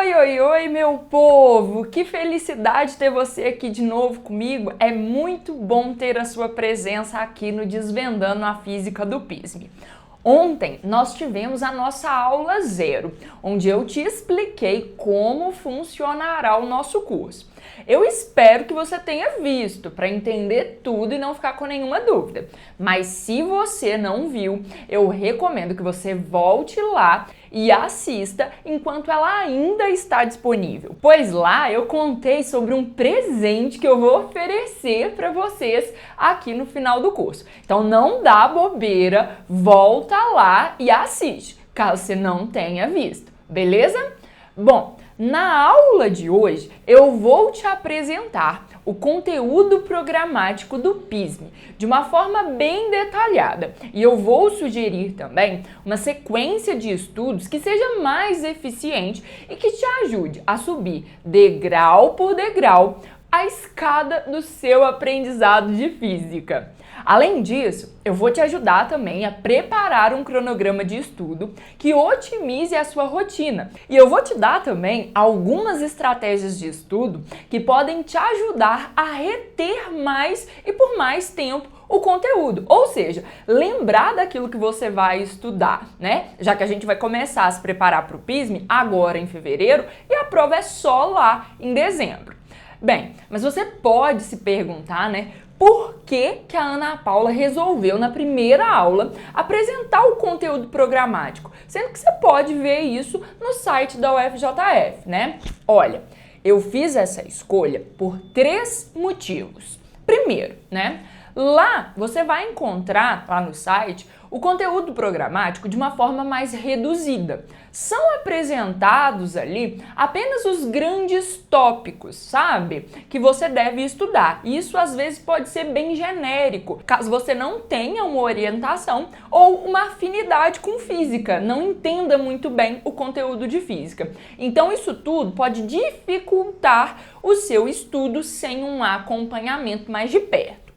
Oi, oi, oi, meu povo! Que felicidade ter você aqui de novo comigo. É muito bom ter a sua presença aqui no Desvendando a Física do PISM. Ontem nós tivemos a nossa aula 0, onde eu te expliquei como funcionará o nosso curso. Eu espero que você tenha visto para entender tudo e não ficar com nenhuma dúvida. Mas se você não viu, eu recomendo que você volte lá e assista enquanto ela ainda está disponível. Pois lá eu contei sobre um presente que eu vou oferecer para vocês aqui no final do curso. Então não dá bobeira, volta lá e assiste, caso você não tenha visto, beleza? Bom, na aula de hoje eu vou te apresentar o conteúdo programático do PISM de uma forma bem detalhada e eu vou sugerir também uma sequência de estudos que seja mais eficiente e que te ajude a subir degrau por degrau a escada do seu aprendizado de física. Além disso, eu vou te ajudar também a preparar um cronograma de estudo que otimize a sua rotina. E eu vou te dar também algumas estratégias de estudo que podem te ajudar a reter mais e por mais tempo o conteúdo, ou seja, lembrar daquilo que você vai estudar, né? Já que a gente vai começar a se preparar para o PISM agora em fevereiro e a prova é só lá em dezembro. Bem, mas você pode se perguntar, né? Por que a Ana Paula resolveu, na primeira aula, apresentar o conteúdo programático? Sendo que você pode ver isso no site da UFJF, né? Olha, eu fiz essa escolha por 3 motivos. Primeiro, né? Lá você vai encontrar, lá no site, o conteúdo programático de uma forma mais reduzida. São apresentados ali apenas os grandes tópicos, sabe? Que você deve estudar. Isso às vezes pode ser bem genérico, caso você não tenha uma orientação ou uma afinidade com física, não entenda muito bem o conteúdo de física. Então isso tudo pode dificultar o seu estudo sem um acompanhamento mais de perto.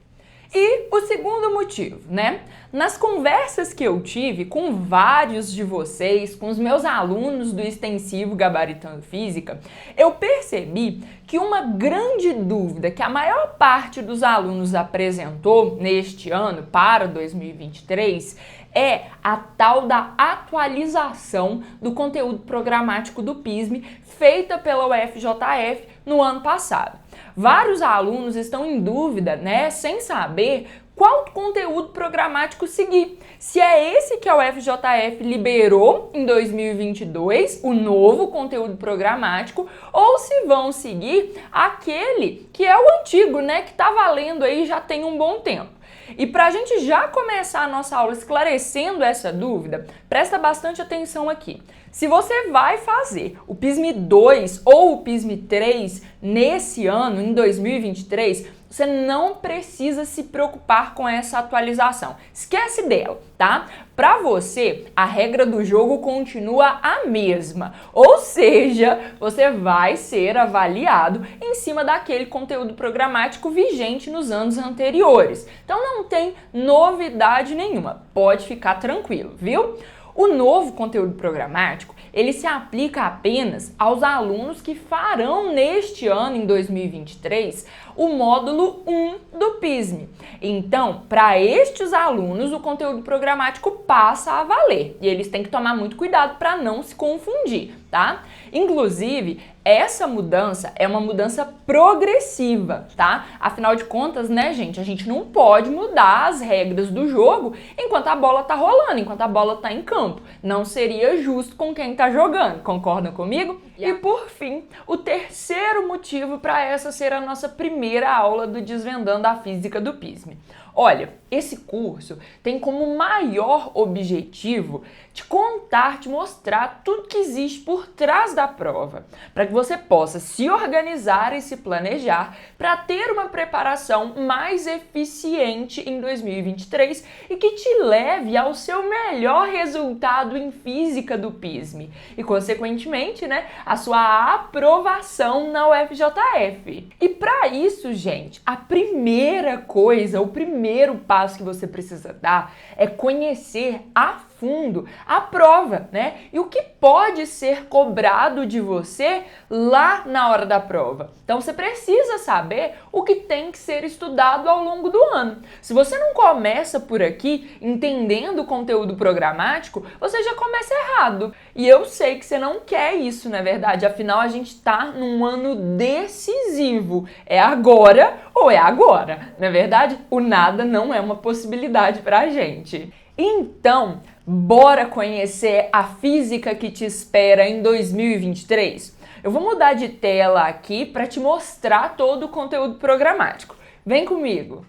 E o segundo motivo, né? Nas conversas que eu tive com vários de vocês, com os meus alunos do extensivo Gabaritando Física, eu percebi que uma grande dúvida que a maior parte dos alunos apresentou neste ano, para 2023, é a tal da atualização do conteúdo programático do PISM feita pela UFJF no ano passado. Vários alunos estão em dúvida, né, sem saber qual conteúdo programático seguir. Se é esse que a UFJF liberou em 2022, o novo conteúdo programático, ou se vão seguir aquele que é o antigo, né, que está valendo aí já tem um bom tempo. E para a gente já começar a nossa aula esclarecendo essa dúvida, presta bastante atenção aqui. Se você vai fazer o PISM 2 ou o PISM 3 nesse ano, em 2023, você não precisa se preocupar com essa atualização. Esquece dela, tá? Para você, a regra do jogo continua a mesma. Ou seja, você vai ser avaliado em cima daquele conteúdo programático vigente nos anos anteriores. Então não tem novidade nenhuma. Pode ficar tranquilo, viu? O novo conteúdo programático, ele se aplica apenas aos alunos que farão neste ano, em 2023, o módulo 1 do PISM. Então, para estes alunos, o conteúdo programático passa a valer e eles têm que tomar muito cuidado para não se confundir, tá? Inclusive, essa mudança é uma mudança progressiva, tá? Afinal de contas, né, gente, a gente não pode mudar as regras do jogo enquanto a bola tá rolando, enquanto a bola tá em campo. Não seria justo com quem tá jogando, concordam comigo? E por fim, o terceiro motivo para essa ser a nossa primeira aula do Desvendando a Física do PISM. Olha, esse curso tem como maior objetivo te contar, te mostrar tudo que existe por trás da prova, para que você possa se organizar e se planejar para ter uma preparação mais eficiente em 2023 e que te leve ao seu melhor resultado em física do PISM e, consequentemente, né, a sua aprovação na UFJF. E para isso, gente, a primeira coisa, o primeiro passo que você precisa dar é conhecer a fundo a prova, né? E o que pode ser cobrado de você lá na hora da prova. Então você precisa saber o que tem que ser estudado ao longo do ano. Se você não começa por aqui entendendo o conteúdo programático, você já começa errado. E eu sei que você não quer isso, não é verdade? Afinal, a gente está num ano decisivo. É agora ou é agora, não é verdade? O nada não é uma possibilidade para a gente. Então, bora conhecer a física que te espera em 2023? Eu vou mudar de tela aqui para te mostrar todo o conteúdo programático. Vem comigo!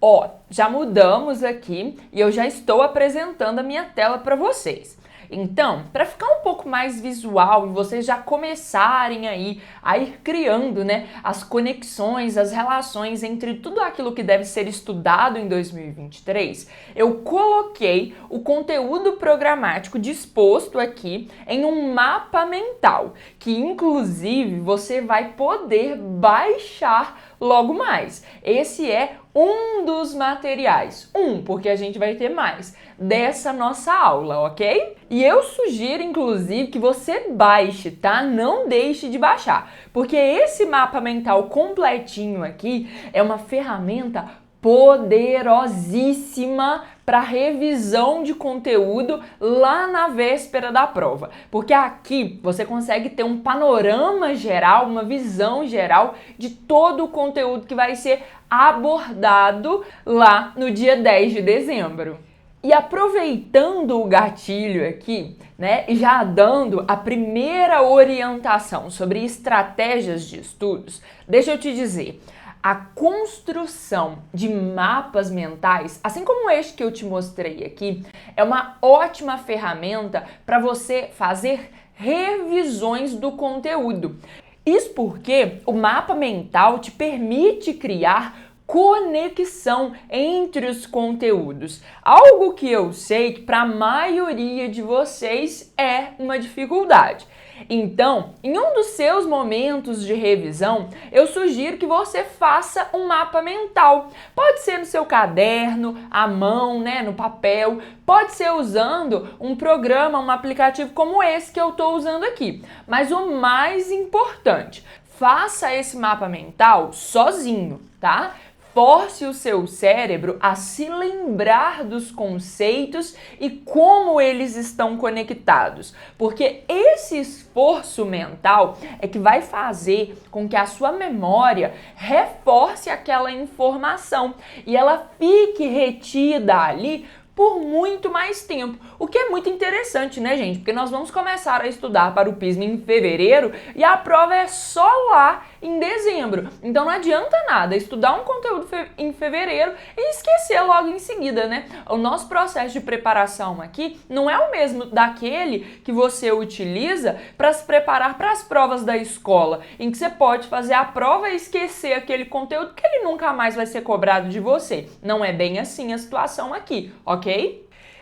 Ó, já mudamos aqui e eu já estou apresentando a minha tela para vocês. Então, para ficar um pouco mais visual e vocês já começarem aí a ir criando, né, as conexões, as relações entre tudo aquilo que deve ser estudado em 2023, eu coloquei o conteúdo programático disposto aqui em um mapa mental, que inclusive você vai poder baixar logo mais. Esse é um dos materiais, porque a gente vai ter mais dessa nossa aula, ok? E eu sugiro, inclusive, que você baixe, tá? Não deixe de baixar, porque esse mapa mental completinho aqui é uma ferramenta poderosíssima para revisão de conteúdo lá na véspera da prova, porque aqui você consegue ter um panorama geral, uma visão geral de todo o conteúdo que vai ser abordado lá no dia 10 de dezembro. E aproveitando o gatilho aqui, né, e já dando a primeira orientação sobre estratégias de estudos, deixa eu te dizer, a construção de mapas mentais, assim como este que eu te mostrei aqui, é uma ótima ferramenta para você fazer revisões do conteúdo. Isso porque o mapa mental te permite criar conexão entre os conteúdos. Algo que eu sei que para a maioria de vocês é uma dificuldade. Então, em um dos seus momentos de revisão, eu sugiro que você faça um mapa mental. Pode ser no seu caderno, à mão, né, no papel, pode ser usando um programa, um aplicativo como esse que eu estou usando aqui. Mas o mais importante, faça esse mapa mental sozinho, tá? Force o seu cérebro a se lembrar dos conceitos e como eles estão conectados, porque esse esforço mental é que vai fazer com que a sua memória reforce aquela informação e ela fique retida ali por muito mais tempo, o que é muito interessante, né, gente? Porque nós vamos começar a estudar para o PISM em fevereiro e a prova é só lá em dezembro. Então não adianta nada estudar um conteúdo em fevereiro e esquecer logo em seguida, né? O nosso processo de preparação aqui não é o mesmo daquele que você utiliza para se preparar para as provas da escola, em que você pode fazer a prova e esquecer aquele conteúdo que ele nunca mais vai ser cobrado de você. Não é bem assim a situação aqui, ok?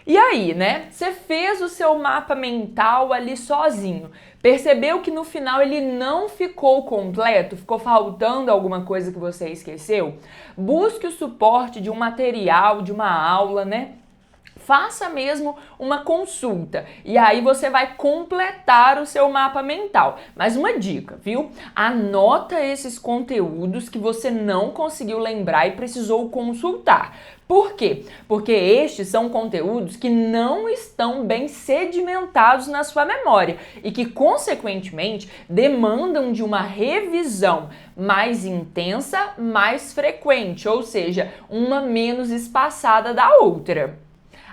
E aí, né? Você fez o seu mapa mental ali sozinho. Percebeu que no final ele não ficou completo? Ficou faltando alguma coisa que você esqueceu? Busque o suporte de um material, de uma aula, né? Faça mesmo uma consulta e aí você vai completar o seu mapa mental. Mas uma dica, viu? Anota esses conteúdos que você não conseguiu lembrar e precisou consultar. Por quê? Porque estes são conteúdos que não estão bem sedimentados na sua memória e que, consequentemente, demandam de uma revisão mais intensa, mais frequente, ou seja, uma menos espaçada da outra.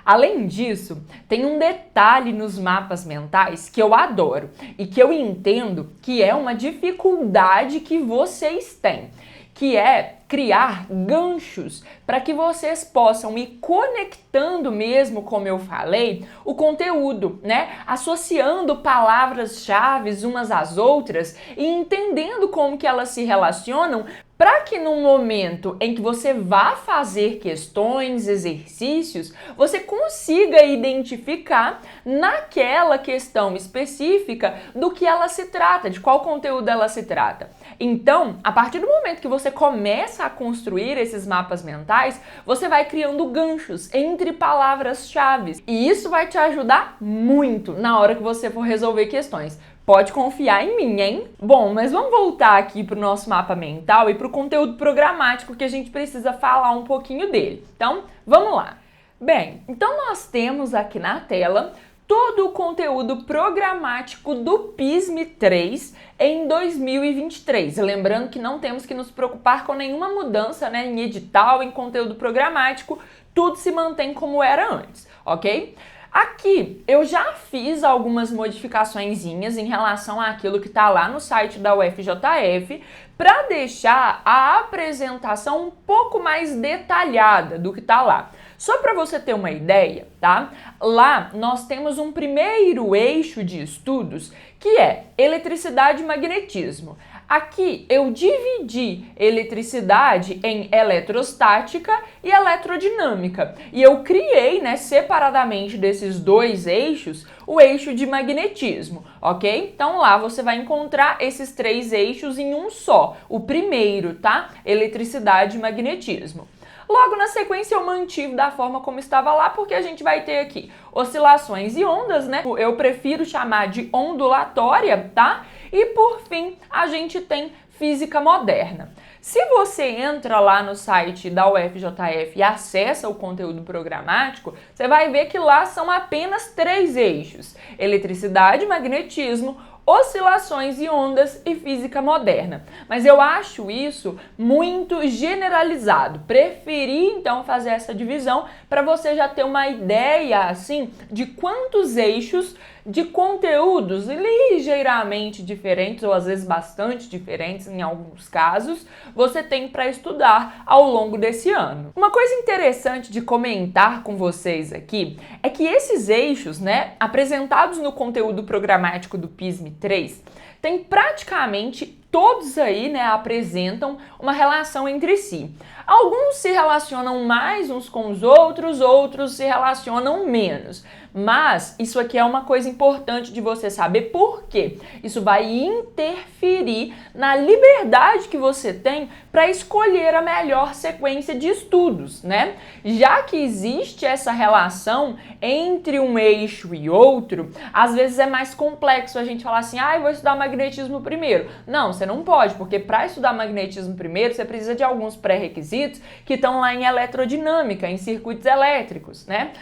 Além disso, tem um detalhe nos mapas mentais que eu adoro e que eu entendo que é uma dificuldade que vocês têm, que é criar ganchos para que vocês possam ir conectando mesmo, como eu falei, o conteúdo, né? Associando palavras-chave umas às outras e entendendo como que elas se relacionam para que no momento em que você vá fazer questões, exercícios, você consiga identificar naquela questão específica do que ela se trata, de qual conteúdo ela se trata. Então, a partir do momento que você começa a construir esses mapas mentais, você vai criando ganchos entre palavras-chave. E isso vai te ajudar muito na hora que você for resolver questões. Pode confiar em mim, hein? Bom, mas vamos voltar aqui para o nosso mapa mental e para o conteúdo programático que a gente precisa falar um pouquinho dele. Então, vamos lá. Bem, então nós temos aqui na tela todo o conteúdo programático do PISM-3 em 2023. Lembrando que não temos que nos preocupar com nenhuma mudança, né, em edital, em conteúdo programático, tudo se mantém como era antes, ok? Aqui eu já fiz algumas modificaçõezinhas em relação àquilo que está lá no site da UFJF para deixar a apresentação um pouco mais detalhada do que está lá. Só para você ter uma ideia, tá? Lá nós temos um primeiro eixo de estudos que é eletricidade e magnetismo. Aqui eu dividi eletricidade em eletrostática e eletrodinâmica. E eu criei, né, separadamente desses dois eixos, o eixo de magnetismo, ok? Então lá você vai encontrar esses três eixos em um só. O primeiro, tá? Eletricidade e magnetismo. Logo na sequência eu mantive da forma como estava lá, porque a gente vai ter aqui oscilações e ondas, né? Eu prefiro chamar de ondulatória, tá? E por fim, a gente tem física moderna. Se você entra lá no site da UFJF e acessa o conteúdo programático, você vai ver que lá são apenas três eixos: eletricidade, magnetismo, oscilações e ondas e física moderna. Mas eu acho isso muito generalizado. Preferi então fazer essa divisão para você já ter uma ideia assim de quantos eixos de conteúdos ligeiramente diferentes ou às vezes bastante diferentes em alguns casos você tem para estudar ao longo desse ano. Uma coisa interessante de comentar com vocês aqui é que esses eixos, né, apresentados no conteúdo programático do PISM-3, tem praticamente todos aí, né, apresentam uma relação entre si. Alguns se relacionam mais uns com os outros, outros se relacionam menos. Mas isso aqui é uma coisa importante de você saber, porque isso vai interferir na liberdade que você tem para escolher a melhor sequência de estudos, né? Já que existe essa relação entre um eixo e outro, às vezes é mais complexo a gente falar assim, eu vou estudar magnetismo primeiro. Não, você não pode, porque para estudar magnetismo primeiro, você precisa de alguns pré-requisitos que estão lá em eletrodinâmica, em circuitos elétricos, né?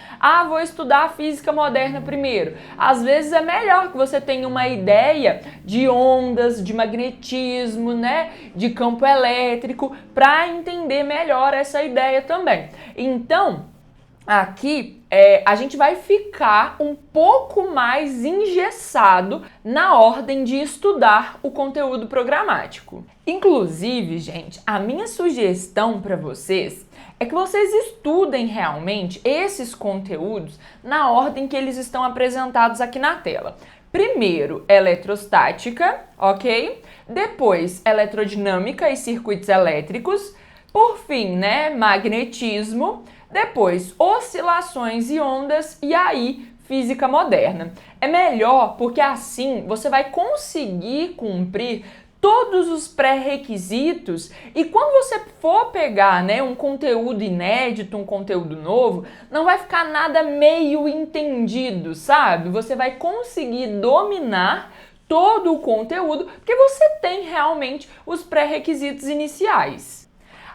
Vou estudar física moderna primeiro. Às vezes é melhor que você tenha uma ideia de ondas, de magnetismo, né, de campo elétrico, para entender melhor essa ideia também. Então, aqui a gente vai ficar um pouco mais engessado na ordem de estudar o conteúdo programático. Inclusive, gente, a minha sugestão para vocês é que vocês estudem realmente esses conteúdos na ordem que eles estão apresentados aqui na tela. Primeiro, eletrostática, ok? Depois, eletrodinâmica e circuitos elétricos. Por fim, né, magnetismo. Depois, oscilações e ondas. E aí, física moderna. É melhor porque assim você vai conseguir cumprir todos os pré-requisitos e quando você for pegar, né, um conteúdo inédito, um conteúdo novo, não vai ficar nada meio entendido, sabe? Você vai conseguir dominar todo o conteúdo porque você tem realmente os pré-requisitos iniciais.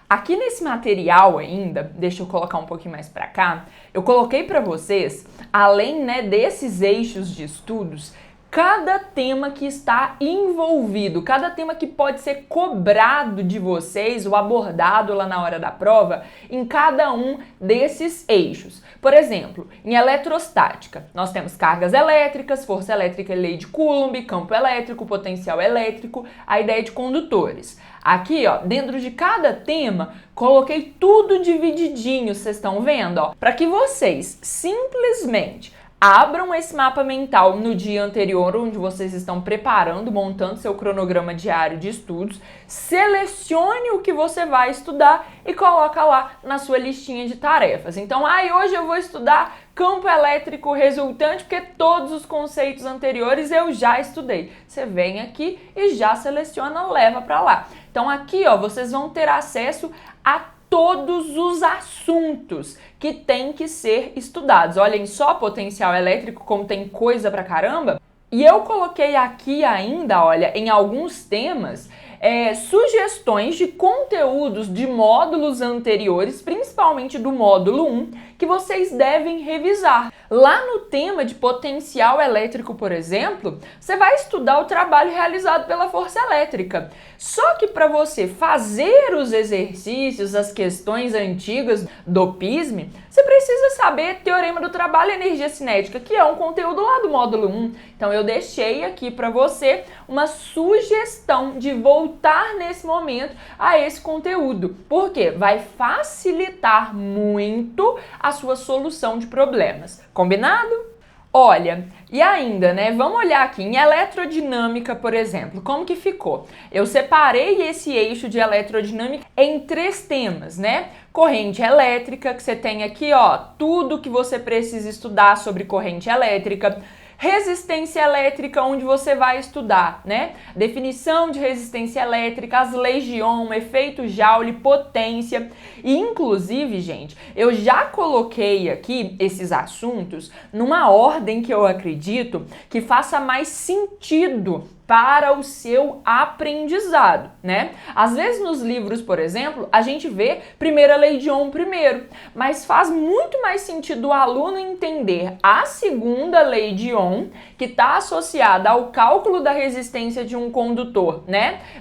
Aqui nesse material ainda, deixa eu colocar um pouquinho mais para cá, eu coloquei para vocês, além, né, desses eixos de estudos, cada tema que está envolvido, cada tema que pode ser cobrado de vocês ou abordado lá na hora da prova em cada um desses eixos. Por exemplo, em eletrostática, nós temos cargas elétricas, força elétrica e lei de Coulomb, campo elétrico, potencial elétrico, a ideia de condutores. Aqui, ó, dentro de cada tema, coloquei tudo divididinho, vocês estão vendo, ó, para que vocês simplesmente Abram esse mapa mental no dia anterior, onde vocês estão preparando, montando seu cronograma diário de estudos. Selecione o que você vai estudar e coloca lá na sua listinha de tarefas. Então, hoje eu vou estudar campo elétrico resultante, porque todos os conceitos anteriores eu já estudei. Você vem aqui e já seleciona, leva para lá. Então, aqui, vocês vão ter acesso a todos os assuntos que tem que ser estudados. Olhem só, potencial elétrico, como tem coisa pra caramba. E eu coloquei aqui ainda, olha, em alguns temas, sugestões de conteúdos de módulos anteriores, principalmente do módulo 1, que vocês devem revisar. Lá no tema de potencial elétrico, por exemplo, você vai estudar o trabalho realizado pela força elétrica. Só que para você fazer os exercícios, as questões antigas do PISM, você precisa saber teorema do trabalho e energia cinética, que é um conteúdo lá do módulo 1. Então eu deixei aqui para você uma sugestão de voltar nesse momento a esse conteúdo. Por quê? Vai facilitar muito a sua solução de problemas. Combinado? Olha, e ainda, vamos olhar aqui em eletrodinâmica, por exemplo, como que ficou? Eu separei esse eixo de eletrodinâmica em 3 temas, Corrente elétrica, que você tem aqui, tudo que você precisa estudar sobre corrente elétrica. Resistência elétrica, onde você vai estudar, definição de resistência elétrica, as leis de Ohm, efeito Joule, potência. E inclusive, gente, eu já coloquei aqui esses assuntos numa ordem que eu acredito que faça mais sentido para o seu aprendizado, Às vezes nos livros, por exemplo, a gente vê primeira lei de Ohm primeiro, mas faz muito mais sentido o aluno entender a segunda lei de Ohm, que está associada ao cálculo da resistência de um condutor,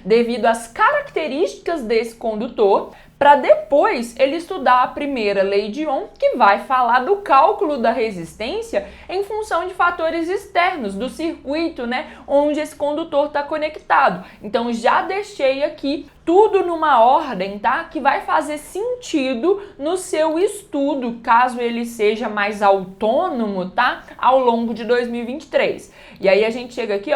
devido às características desse condutor, para depois ele estudar a primeira lei de Ohm, que vai falar do cálculo da resistência em função de fatores externos do circuito, onde esse condutor está conectado. Então já deixei aqui tudo numa ordem, que vai fazer sentido no seu estudo, caso ele seja mais autônomo, ao longo de 2023. E aí a gente chega aqui,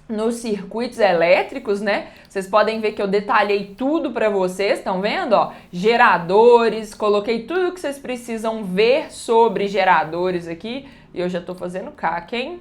nos circuitos elétricos, Vocês podem ver que eu detalhei tudo para vocês, estão vendo? Geradores, coloquei tudo que vocês precisam ver sobre geradores aqui. E eu já tô fazendo caca, hein?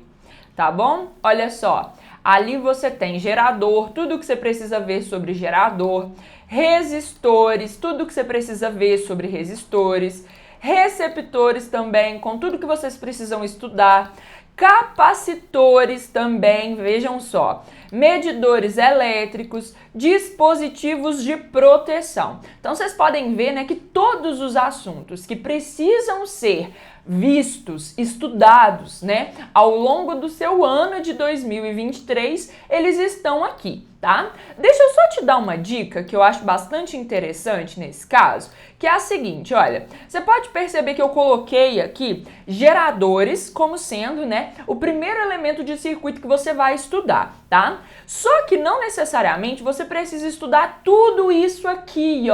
Tá bom? Olha só, ali você tem gerador, tudo que você precisa ver sobre gerador, resistores, tudo que você precisa ver sobre resistores, receptores também, com tudo que vocês precisam estudar, capacitores também, vejam só, medidores elétricos, dispositivos de proteção. Então vocês podem ver, que todos os assuntos que precisam ser vistos, estudados, ao longo do seu ano de 2023, eles estão aqui, tá? Deixa eu só te dar uma dica que eu acho bastante interessante nesse caso, que é a seguinte, olha, você pode perceber que eu coloquei aqui geradores como sendo, o primeiro elemento de circuito que você vai estudar, tá? Só que não necessariamente você precisa estudar tudo isso aqui,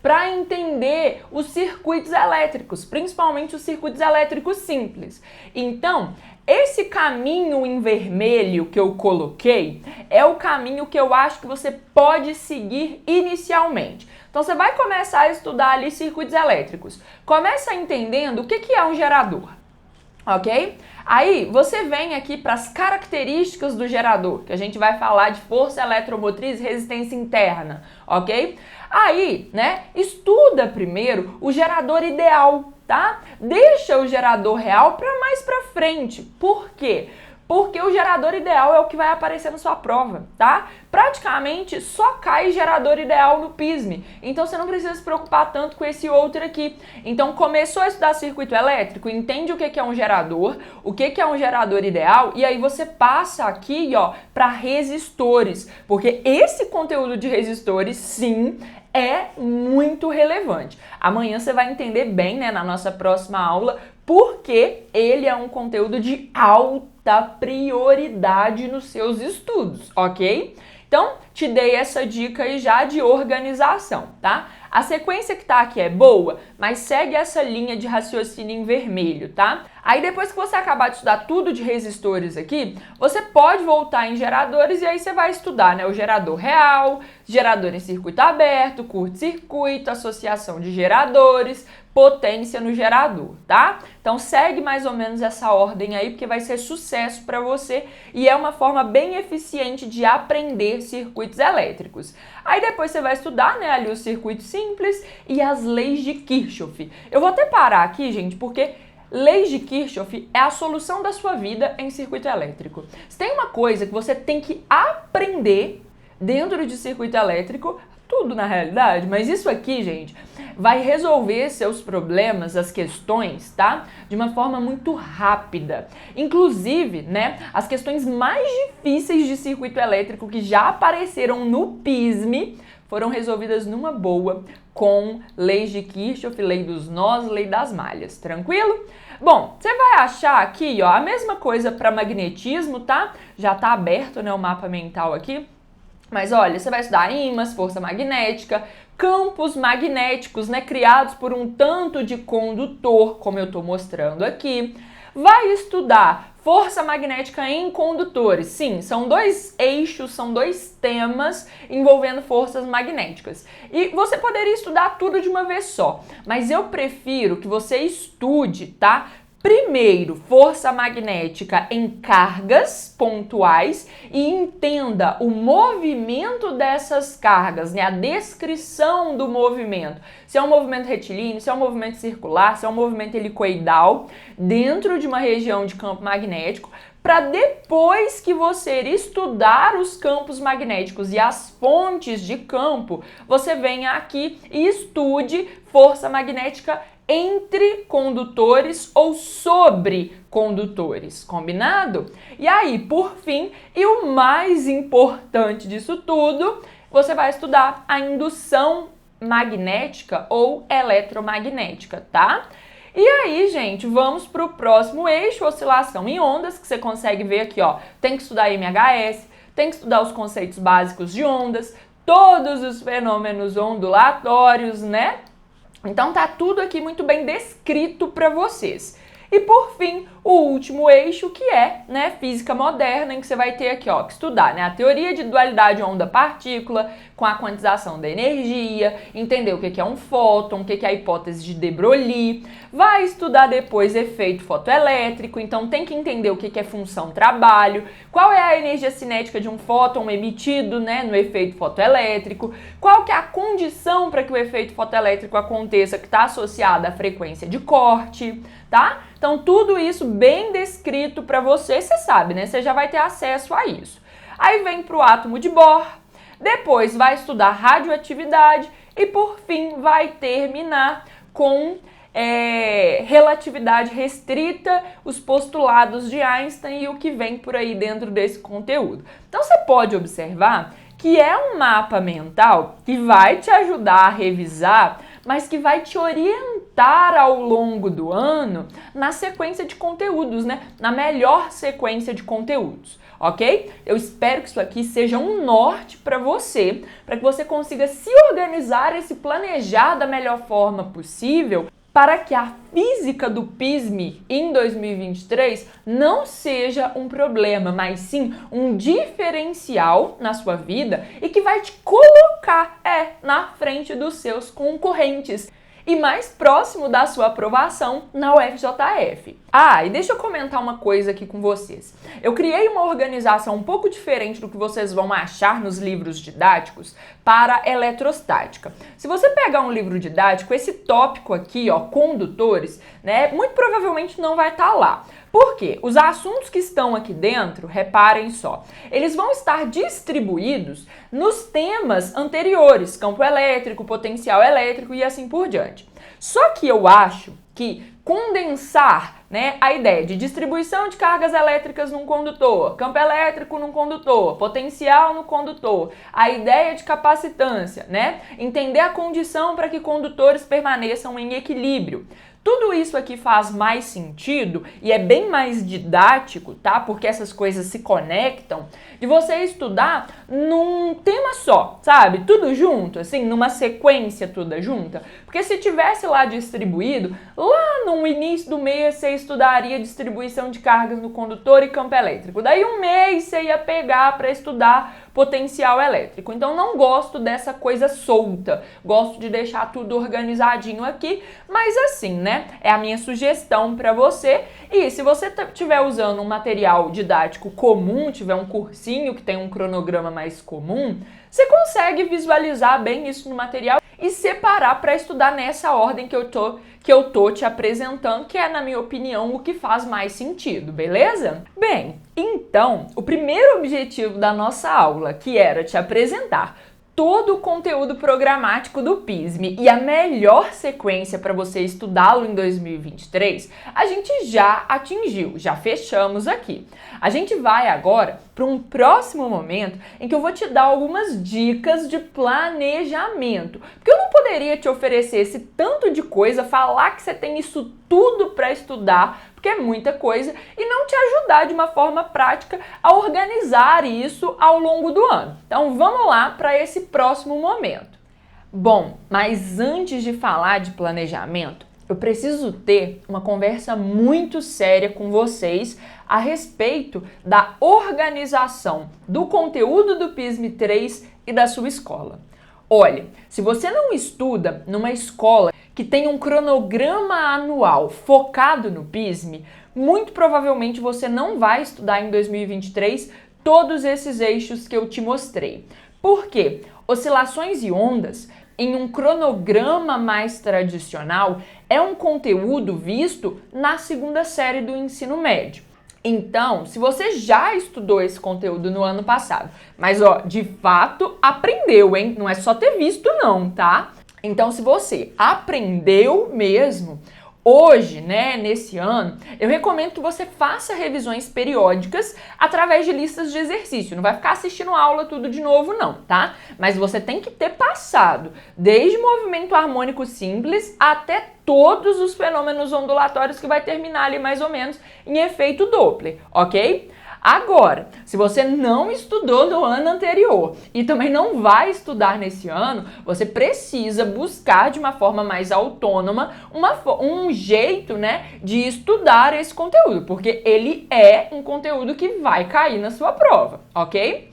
para entender os circuitos elétricos, principalmente os circuitos elétricos simples. Então, esse caminho em vermelho que eu coloquei é o caminho que eu acho que você pode seguir inicialmente. Então, você vai começar a estudar ali circuitos elétricos. Começa entendendo o que é um gerador, ok? Aí, você vem aqui para as características do gerador, que a gente vai falar de força eletromotriz e resistência interna, ok? Aí, estuda primeiro o gerador ideal, tá? Deixa o gerador real para mais para frente. Por quê? Porque o gerador ideal é o que vai aparecer na sua prova, tá? Praticamente só cai gerador ideal no PISM, então você não precisa se preocupar tanto com esse outro aqui. Então começou a estudar circuito elétrico, entende o que é um gerador, o que é um gerador ideal, e aí você passa aqui, para resistores, porque esse conteúdo de resistores, sim, é muito relevante. Amanhã você vai entender bem, na nossa próxima aula, porque ele é um conteúdo de alta prioridade nos seus estudos, ok? Então, te dei essa dica aí já de organização, tá? A sequência que tá aqui é boa, mas segue essa linha de raciocínio em vermelho, tá? Aí depois que você acabar de estudar tudo de resistores aqui, você pode voltar em geradores e aí você vai estudar, né? O gerador real, gerador em circuito aberto, curto-circuito, associação de geradores, potência no gerador, tá? Então segue mais ou menos essa ordem aí, porque vai ser sucesso para você e é uma forma bem eficiente de aprender circuitos elétricos. Aí depois você vai estudar, né, ali os circuitos simples e as leis de Kirchhoff. Eu vou até parar aqui, gente, porque leis de Kirchhoff é a solução da sua vida em circuito elétrico. Se tem uma coisa que você tem que aprender dentro de circuito elétrico, tudo na realidade, mas isso aqui, gente, vai resolver seus problemas, as questões, tá? De uma forma muito rápida. Inclusive, né, as questões mais difíceis de circuito elétrico que já apareceram no PISME foram resolvidas numa boa com leis de Kirchhoff, lei dos nós, lei das malhas. Tranquilo? Bom, você vai achar aqui, ó, a mesma coisa para magnetismo, tá? Já tá aberto, né, o mapa mental aqui. Mas olha, você vai estudar ímãs, força magnética, campos magnéticos, né, criados por um tanto de condutor, como eu estou mostrando aqui. Vai estudar força magnética em condutores. Sim, são dois eixos, são dois temas envolvendo forças magnéticas. E você poderia estudar tudo de uma vez só, mas eu prefiro que você estude, tá? Primeiro, força magnética em cargas pontuais e entenda o movimento dessas cargas, né? A descrição do movimento. Se é um movimento retilíneo, se é um movimento circular, se é um movimento helicoidal dentro de uma região de campo magnético, para depois que você estudar os campos magnéticos e as fontes de campo, você venha aqui e estude força magnética entre condutores ou sobre condutores, combinado? E aí, por fim, e o mais importante disso tudo, você vai estudar a indução magnética ou eletromagnética, tá? E aí, gente, vamos para o próximo eixo, oscilação em ondas, que você consegue ver aqui, ó. Tem que estudar MHS, tem que estudar os conceitos básicos de ondas, todos os fenômenos ondulatórios, né? Então tá tudo aqui muito bem descrito para vocês. E por fim, o último eixo que é, né, física moderna, em que você vai ter aqui, ó, que estudar, né, a teoria de dualidade onda-partícula com a quantização da energia, entender o que é um fóton, o que é a hipótese de de Broglie, vai estudar depois efeito fotoelétrico, então tem que entender o que é função-trabalho, qual é a energia cinética de um fóton emitido, né, no efeito fotoelétrico, qual que é a condição para que o efeito fotoelétrico aconteça que está associada à frequência de corte, tá? Então tudo isso bem descrito para você, você sabe, né? Você já vai ter acesso a isso. Aí vem para o átomo de Bohr, depois vai estudar radioatividade e por fim vai terminar com relatividade restrita, os postulados de Einstein e o que vem por aí dentro desse conteúdo. Então você pode observar que é um mapa mental que vai te ajudar a revisar, mas que vai te orientar ao longo do ano na sequência de conteúdos, né? Na melhor sequência de conteúdos, ok? Eu espero que isso aqui seja um norte para você, para que você consiga se organizar e se planejar da melhor forma possível, para que a física do PISME em 2023 não seja um problema, mas sim um diferencial na sua vida e que vai te colocar na frente dos seus concorrentes e mais próximo da sua aprovação na UFJF. Ah, e deixa eu comentar uma coisa aqui com vocês. Eu criei uma organização um pouco diferente do que vocês vão achar nos livros didáticos para eletrostática. Se você pegar um livro didático, esse tópico aqui, ó, condutores, né, muito provavelmente não vai estar lá. Por quê? Os assuntos que estão aqui dentro, reparem só, eles vão estar distribuídos nos temas anteriores, campo elétrico, potencial elétrico e assim por diante. Só que eu acho que condensar, né, a ideia de distribuição de cargas elétricas num condutor, campo elétrico num condutor, potencial no condutor, a ideia de capacitância, né, entender a condição para que condutores permaneçam em equilíbrio. Tudo isso aqui faz mais sentido e é bem mais didático, tá? Porque essas coisas se conectam, de você estudar num tema só, sabe? Tudo junto, assim, numa sequência toda junta. Porque se tivesse lá distribuído, lá no início do mês você estudaria distribuição de cargas no condutor e campo elétrico. Daí um mês você ia pegar para estudar potencial elétrico. Então não gosto dessa coisa solta, gosto de deixar tudo organizadinho aqui, mas assim, né? É a minha sugestão para você. E se você estiver usando um material didático comum, tiver um cursinho que tem um cronograma mais comum, você consegue visualizar bem isso no material e separar para estudar nessa ordem que eu tô te apresentando, que é, na minha opinião, o que faz mais sentido, beleza? Bem, então, o primeiro objetivo da nossa aula, que era te apresentar todo o conteúdo programático do PISME e a melhor sequência para você estudá-lo em 2023, a gente já atingiu, já fechamos aqui. A gente vai agora para um próximo momento em que eu vou te dar algumas dicas de planejamento, porque eu não poderia te oferecer esse tanto de coisa, falar que você tem isso tudo para estudar, porque é muita coisa, e não te ajudar de uma forma prática a organizar isso ao longo do ano. Então vamos lá para esse próximo momento. Bom, mas antes de falar de planejamento, eu preciso ter uma conversa muito séria com vocês a respeito da organização do conteúdo do PISME 3 e da sua escola. Olha, se você não estuda numa escola que tem um cronograma anual focado no PISME, muito provavelmente você não vai estudar em 2023 todos esses eixos que eu te mostrei. Por quê? Oscilações e ondas, em um cronograma mais tradicional, é um conteúdo visto na segunda série do ensino médio. Então, se você já estudou esse conteúdo no ano passado, mas de fato aprendeu, hein? Não é só ter visto não, tá? Então, se você aprendeu mesmo, hoje, né, nesse ano, eu recomendo que você faça revisões periódicas através de listas de exercício. Não vai ficar assistindo aula tudo de novo não, tá? Mas você tem que ter passado desde movimento harmônico simples até todos os fenômenos ondulatórios que vai terminar ali mais ou menos em efeito Doppler, ok? Agora, se você não estudou no ano anterior e também não vai estudar nesse ano, você precisa buscar de uma forma mais autônoma um jeito, né, de estudar esse conteúdo, porque ele é um conteúdo que vai cair na sua prova, ok?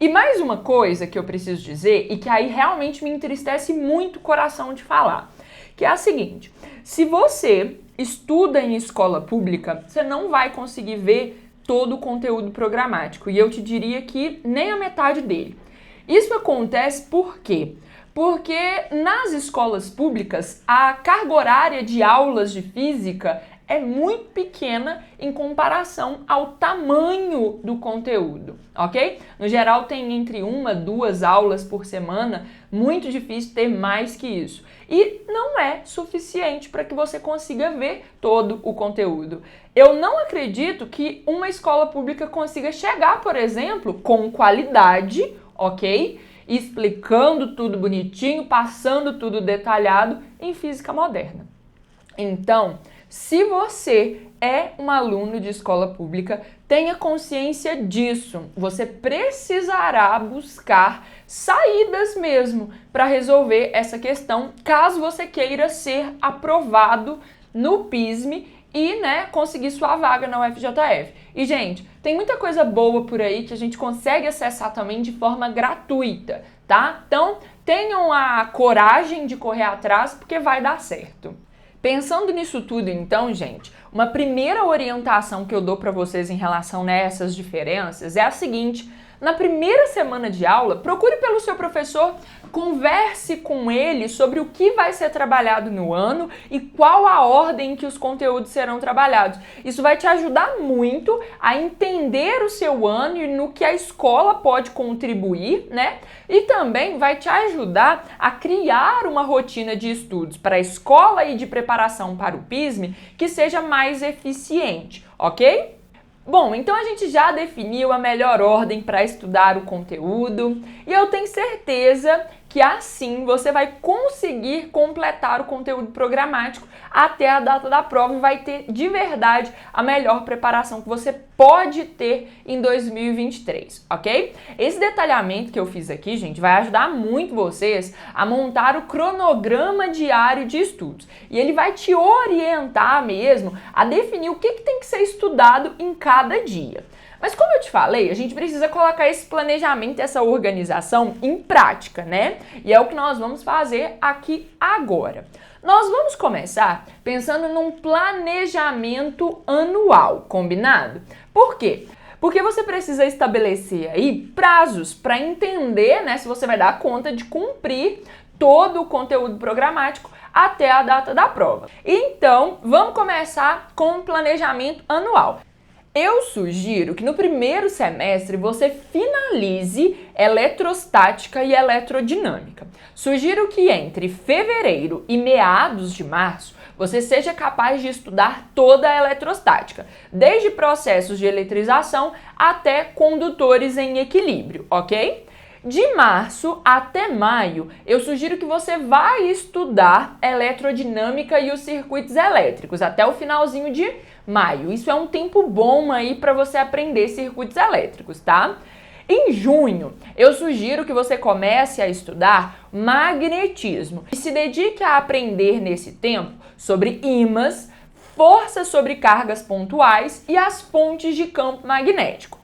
E mais uma coisa que eu preciso dizer e que aí realmente me entristece muito o coração de falar, que é a seguinte: se você estuda em escola pública, você não vai conseguir ver todo o conteúdo programático, e eu te diria que nem a metade dele. Isso acontece por quê? Porque nas escolas públicas a carga horária de aulas de física é muito pequena em comparação ao tamanho do conteúdo, ok? No geral tem entre 1 a 2 aulas por semana, muito difícil ter mais que isso. E não é suficiente para que você consiga ver todo o conteúdo. Eu não acredito que uma escola pública consiga chegar, por exemplo, com qualidade, ok? Explicando tudo bonitinho, passando tudo detalhado em física moderna. Então, se você é um aluno de escola pública, tenha consciência disso. Você precisará buscar saídas mesmo para resolver essa questão, caso você queira ser aprovado no PISME e, né, conseguir sua vaga na UFJF. E, gente, tem muita coisa boa por aí que a gente consegue acessar também de forma gratuita, tá? Então, tenham a coragem de correr atrás, porque vai dar certo. Pensando nisso tudo, então, gente, uma primeira orientação que eu dou para vocês em relação a essas diferenças é a seguinte: na primeira semana de aula, procure pelo seu professor, converse com ele sobre o que vai ser trabalhado no ano e qual a ordem em que os conteúdos serão trabalhados. Isso vai te ajudar muito a entender o seu ano e no que a escola pode contribuir, né? E também vai te ajudar a criar uma rotina de estudos para a escola e de preparação para o PISME que seja mais eficiente, ok? Bom, então a gente já definiu a melhor ordem para estudar o conteúdo e eu tenho certeza que assim você vai conseguir completar o conteúdo programático até a data da prova e vai ter de verdade a melhor preparação que você pode ter em 2023, ok? Esse detalhamento que eu fiz aqui, gente, vai ajudar muito vocês a montar o cronograma diário de estudos. E ele vai te orientar mesmo a definir o que tem que ser estudado em cada dia. Mas como eu te falei, a gente precisa colocar esse planejamento, essa organização em prática, né? E é o que nós vamos fazer aqui agora. Nós vamos começar pensando num planejamento anual, combinado? Por quê? Porque você precisa estabelecer aí prazos para entender, né, se você vai dar conta de cumprir todo o conteúdo programático até a data da prova. Então, vamos começar com o planejamento anual. Eu sugiro que no primeiro semestre você finalize eletrostática e eletrodinâmica. Sugiro que entre fevereiro e meados de março você seja capaz de estudar toda a eletrostática, desde processos de eletrização até condutores em equilíbrio, ok? De março até maio, eu sugiro que você vá estudar eletrodinâmica e os circuitos elétricos até o finalzinho de maio. Isso é um tempo bom aí para você aprender circuitos elétricos, tá? Em junho, eu sugiro que você comece a estudar magnetismo e se dedique a aprender nesse tempo sobre ímãs, forças sobre cargas pontuais e as fontes de campo magnético.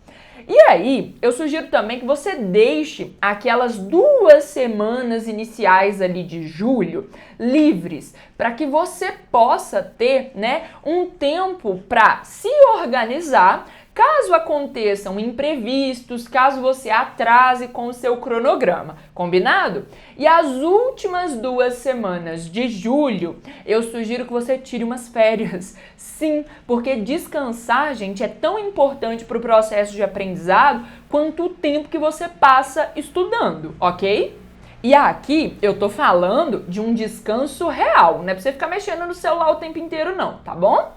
E aí, eu sugiro também que você deixe aquelas 2 semanas iniciais ali de julho livres, para que você possa ter, né, um tempo para se organizar caso aconteçam imprevistos, caso você atrase com o seu cronograma, combinado? E as últimas 2 semanas de julho, eu sugiro que você tire umas férias. Sim, porque descansar, gente, é tão importante para o processo de aprendizado quanto o tempo que você passa estudando, ok? E aqui eu tô falando de um descanso real, não é pra você ficar mexendo no celular o tempo inteiro não, tá bom?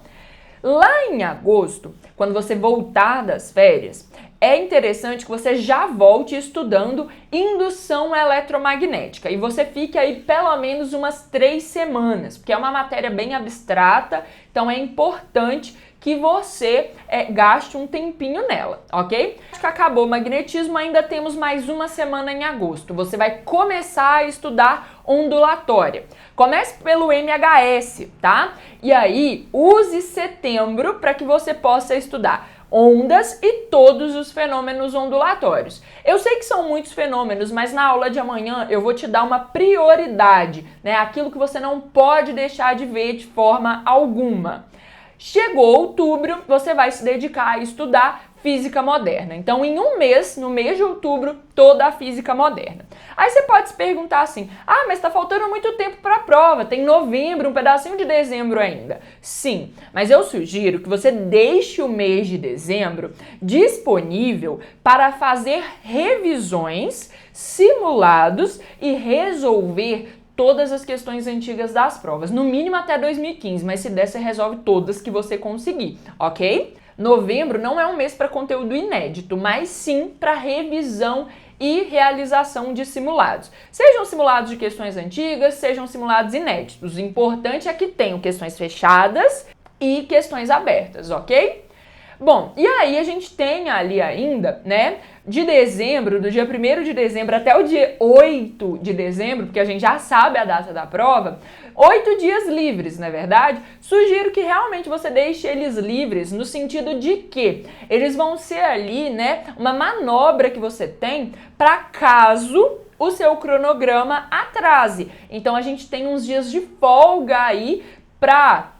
Lá em agosto, quando você voltar das férias, é interessante que você já volte estudando indução eletromagnética e você fique aí pelo menos umas 3 semanas, porque é uma matéria bem abstrata, então é importante que você gaste um tempinho nela, ok? Acho que acabou o magnetismo, ainda temos mais 1 semana em agosto. Você vai começar a estudar ondulatória. Comece pelo MHS, tá? E aí, use setembro para que você possa estudar ondas e todos os fenômenos ondulatórios. Eu sei que são muitos fenômenos, mas na aula de amanhã eu vou te dar uma prioridade, né? Aquilo que você não pode deixar de ver de forma alguma. Chegou outubro, você vai se dedicar a estudar física moderna. Então, em um mês, no mês de outubro, toda a física moderna. Aí você pode se perguntar assim, mas tá faltando muito tempo para a prova, tem novembro, um pedacinho de dezembro ainda. Sim, mas eu sugiro que você deixe o mês de dezembro disponível para fazer revisões, simulados e resolver todas as questões antigas das provas, no mínimo até 2015, mas se der, você resolve todas que você conseguir, ok? Novembro não é um mês para conteúdo inédito, mas sim para revisão e realização de simulados. Sejam simulados de questões antigas, sejam simulados inéditos. O importante é que tenham questões fechadas e questões abertas, ok? Bom, e aí a gente tem ali ainda, né, de dezembro, do dia 1º de dezembro até o dia 8 de dezembro, porque a gente já sabe a data da prova, 8 dias livres, não é verdade? Sugiro que realmente você deixe eles livres no sentido de que eles vão ser ali, né, uma manobra que você tem para caso o seu cronograma atrase. Então a gente tem uns dias de folga aí para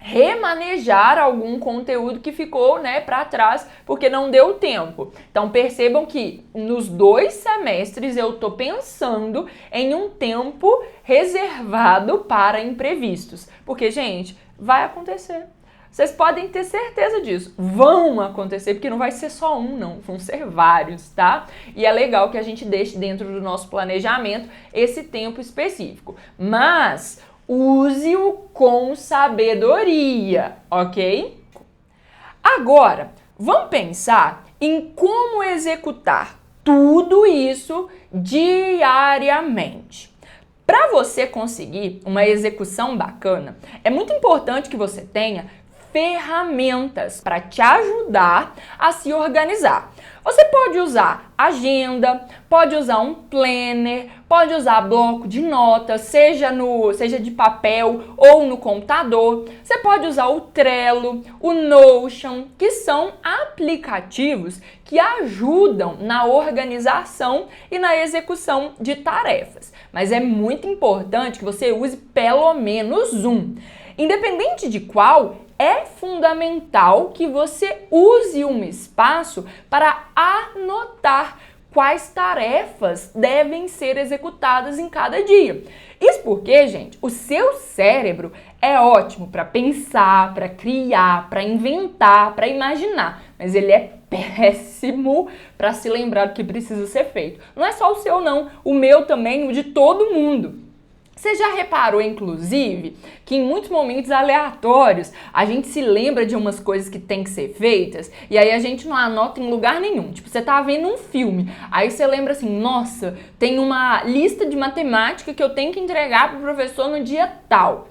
remanejar algum conteúdo que ficou, né, para trás porque não deu tempo. Então percebam que nos 2 semestres eu tô pensando em um tempo reservado para imprevistos, porque, gente, vai acontecer. Vocês podem ter certeza disso. Vão acontecer, porque não vai ser só um, não. Vão ser vários, tá? E é legal que a gente deixe dentro do nosso planejamento esse tempo específico. Mas use-o com sabedoria, ok? Agora, vamos pensar em como executar tudo isso diariamente. Para você conseguir uma execução bacana, é muito importante que você tenha ferramentas para te ajudar a se organizar. Você pode usar agenda, pode usar um planner, pode usar bloco de notas, seja de papel ou no computador. Você pode usar o Trello, o Notion, que são aplicativos que ajudam na organização e na execução de tarefas. Mas é muito importante que você use pelo menos um. Independente de qual, é fundamental que você use um espaço para anotar quais tarefas devem ser executadas em cada dia. Isso porque, gente, o seu cérebro é ótimo para pensar, para criar, para inventar, para imaginar, mas ele é péssimo para se lembrar do que precisa ser feito. Não é só o seu, não. O meu também, o de todo mundo. Você já reparou, inclusive, que em muitos momentos aleatórios a gente se lembra de umas coisas que tem que ser feitas e aí a gente não anota em lugar nenhum. Tipo, você tá vendo um filme, aí você lembra assim, nossa, tem uma lista de matemática que eu tenho que entregar pro professor no dia tal.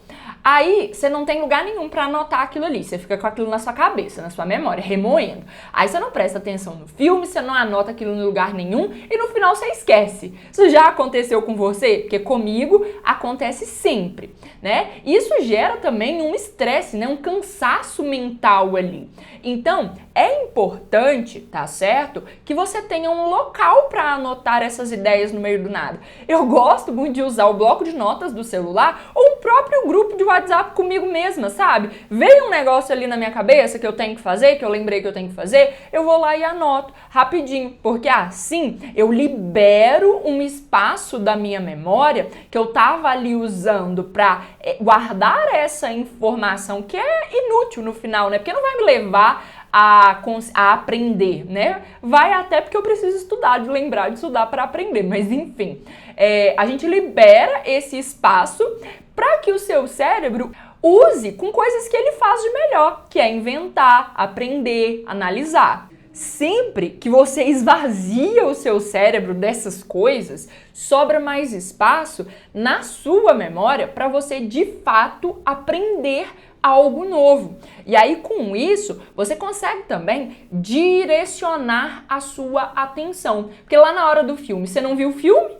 Aí você não tem lugar nenhum para anotar aquilo ali, você fica com aquilo na sua cabeça, na sua memória, remoendo. Aí você não presta atenção no filme, você não anota aquilo em lugar nenhum e no final você esquece. Isso já aconteceu com você? Porque comigo acontece sempre, né? Isso gera também um estresse, né? Um cansaço mental ali. Então, é importante, tá certo? Que você tenha um local para anotar essas ideias no meio do nada. Eu gosto muito de usar o bloco de notas do celular ou o próprio grupo de WhatsApp comigo mesma, sabe? Veio um negócio ali na minha cabeça que eu tenho que fazer, que eu lembrei que eu tenho que fazer, eu vou lá e anoto rapidinho, porque assim eu libero um espaço da minha memória que eu tava ali usando para guardar essa informação que é inútil no final, né? Porque não vai me levar a aprender, né? Vai até porque eu preciso estudar, de lembrar de estudar para aprender, mas enfim, a gente libera esse espaço para que o seu cérebro use com coisas que ele faz de melhor, que é inventar, aprender, analisar. Sempre que você esvazia o seu cérebro dessas coisas, sobra mais espaço na sua memória para você de fato aprender algo novo. E aí, com isso, você consegue também direcionar a sua atenção. Porque lá na hora do filme, você não viu o filme,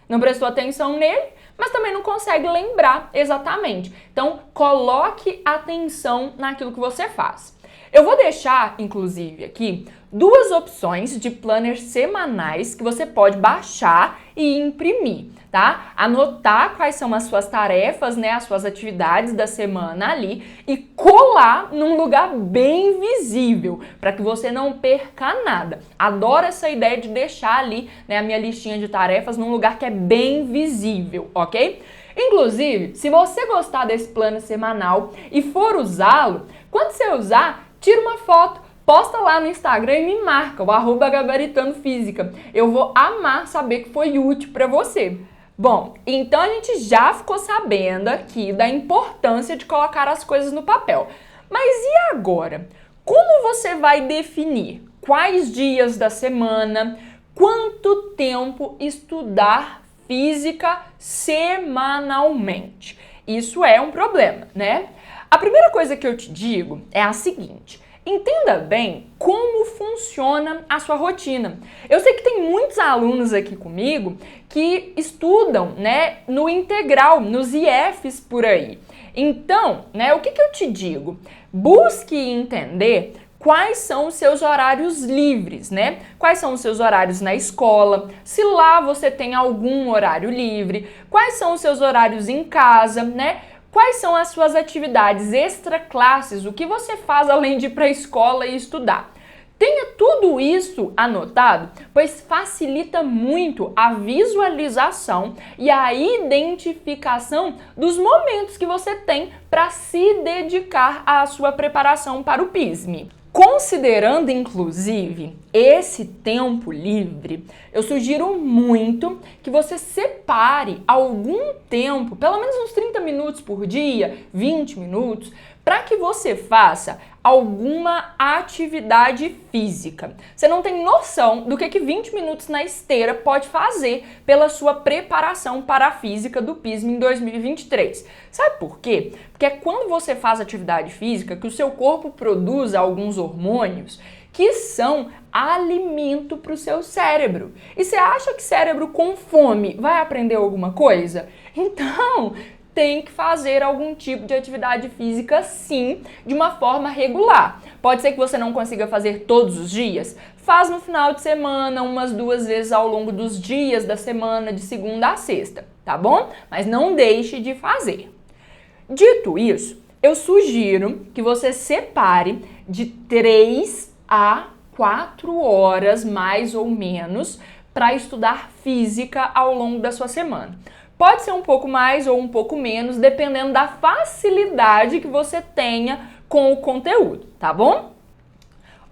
não prestou atenção nele, mas também não consegue lembrar exatamente. Então, coloque atenção naquilo que você faz. Eu vou deixar, inclusive, aqui duas opções de planners semanais que você pode baixar e imprimir, tá? Anotar quais são as suas tarefas, né, as suas atividades da semana ali e colar num lugar bem visível, para que você não perca nada. Adoro essa ideia de deixar ali, né, a minha listinha de tarefas num lugar que é bem visível, ok? Inclusive, se você gostar desse plano semanal e for usá-lo, quando você usar, tira uma foto, posta lá no Instagram e me marca, o @gabaritandofísica. Eu vou amar saber que foi útil para você. Bom, então a gente já ficou sabendo aqui da importância de colocar as coisas no papel. Mas e agora? Como você vai definir quais dias da semana, quanto tempo estudar física semanalmente? Isso é um problema, né? A primeira coisa que eu te digo é a seguinte: entenda bem como funciona a sua rotina. Eu sei que tem muitos alunos aqui comigo que estudam, né, no integral, nos IFs por aí. Então, né, o que eu te digo? Busque entender quais são os seus horários livres, né? Quais são os seus horários na escola, se lá você tem algum horário livre, quais são os seus horários em casa, né? Quais são as suas atividades extra-classes, o que você faz além de ir para a escola e estudar? Tenha tudo isso anotado, pois facilita muito a visualização e a identificação dos momentos que você tem para se dedicar à sua preparação para o PISM. Considerando, inclusive, esse tempo livre, eu sugiro muito que você separe algum tempo, pelo menos uns 30 minutos por dia, 20 minutos, para que você faça alguma atividade física. Você não tem noção do que 20 minutos na esteira pode fazer pela sua preparação para a física do PISM em 2023. Sabe por quê? Porque é quando você faz atividade física que o seu corpo produz alguns hormônios que são alimento para o seu cérebro. E você acha que cérebro com fome vai aprender alguma coisa? Então, tem que fazer algum tipo de atividade física, sim, de uma forma regular. Pode ser que você não consiga fazer todos os dias. Faz no final de semana, umas 2 vezes ao longo dos dias da semana, de segunda a sexta, tá bom? Mas não deixe de fazer. Dito isso, eu sugiro que você separe de 3 a 4 horas, mais ou menos, para estudar física ao longo da sua semana. Pode ser um pouco mais ou um pouco menos, dependendo da facilidade que você tenha com o conteúdo, tá bom?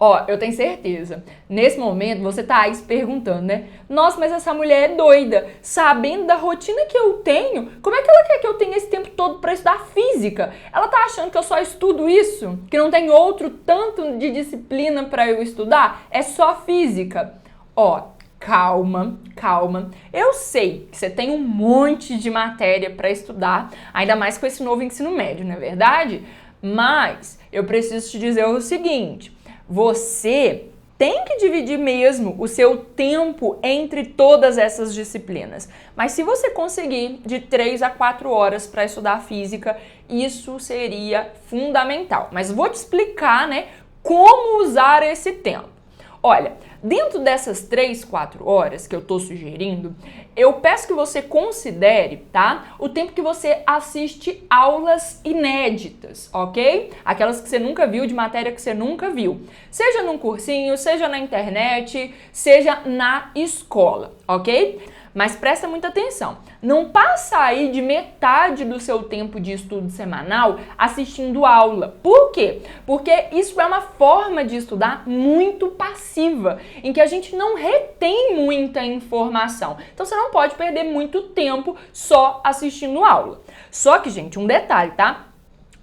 Ó, eu tenho certeza, nesse momento você tá aí se perguntando, né? Nossa, mas essa mulher é doida, sabendo da rotina que eu tenho, como é que ela quer que eu tenha esse tempo todo para estudar física? Ela tá achando que eu só estudo isso? Que não tem outro tanto de disciplina para eu estudar? É só física? Ó, calma, calma. Eu sei que você tem um monte de matéria para estudar, ainda mais com esse novo ensino médio, não é verdade? Mas eu preciso te dizer o seguinte: você tem que dividir mesmo o seu tempo entre todas essas disciplinas. Mas se você conseguir de 3 a 4 horas para estudar física, isso seria fundamental. Mas vou te explicar, né, como usar esse tempo. Olha, dentro dessas 3, 4 horas que eu tô sugerindo, eu peço que você considere, tá, o tempo que você assiste aulas inéditas, ok? Aquelas que você nunca viu, de matéria que você nunca viu. Seja num cursinho, seja na internet, seja na escola, ok? Mas presta muita atenção, não passa aí de metade do seu tempo de estudo semanal assistindo aula. Por quê? Porque isso é uma forma de estudar muito passiva, em que a gente não retém muita informação. Então você não pode perder muito tempo só assistindo aula. Só que, gente, um detalhe, tá?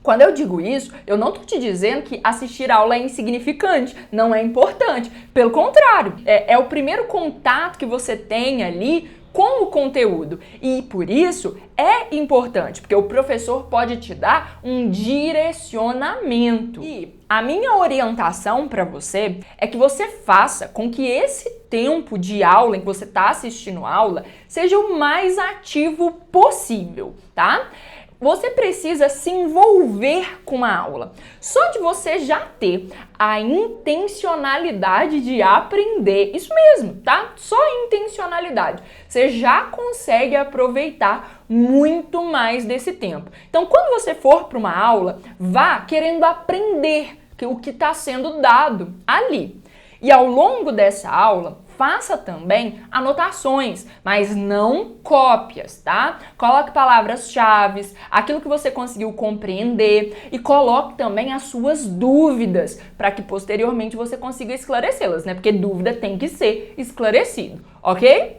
Quando eu digo isso, eu não tô te dizendo que assistir aula é insignificante, não é importante. Pelo contrário, é o primeiro contato que você tem ali com o conteúdo. E por isso é importante, porque o professor pode te dar um direcionamento. E a minha orientação para você é que você faça com que esse tempo de aula em que você está assistindo aula seja o mais ativo possível, tá? Você precisa se envolver com a aula. Só de você já ter a intencionalidade de aprender, isso mesmo, tá? Só intencionalidade. Você já consegue aproveitar muito mais desse tempo. Então, quando você for para uma aula, vá querendo aprender o que está sendo dado ali. E ao longo dessa aula, faça também anotações, mas não cópias, tá? Coloque palavras-chave, aquilo que você conseguiu compreender e coloque também as suas dúvidas para que posteriormente você consiga esclarecê-las, né? Porque dúvida tem que ser esclarecido, ok?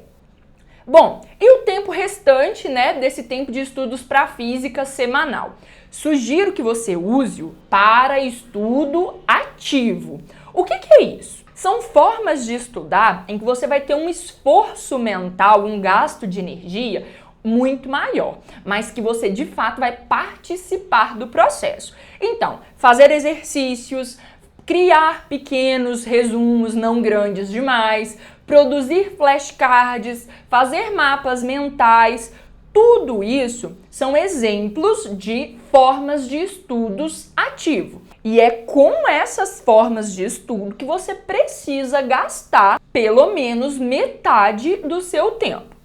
Bom, e o tempo restante, né, desse tempo de estudos para física semanal? Sugiro que você use-o para estudo ativo. O que é isso? São formas de estudar em que você vai ter um esforço mental, um gasto de energia muito maior, mas que você de fato vai participar do processo. Então, fazer exercícios, criar pequenos resumos não grandes demais, produzir flashcards, fazer mapas mentais, tudo isso são exemplos de formas de estudos ativo. E é com essas formas de estudo que você precisa gastar pelo menos metade do seu tempo.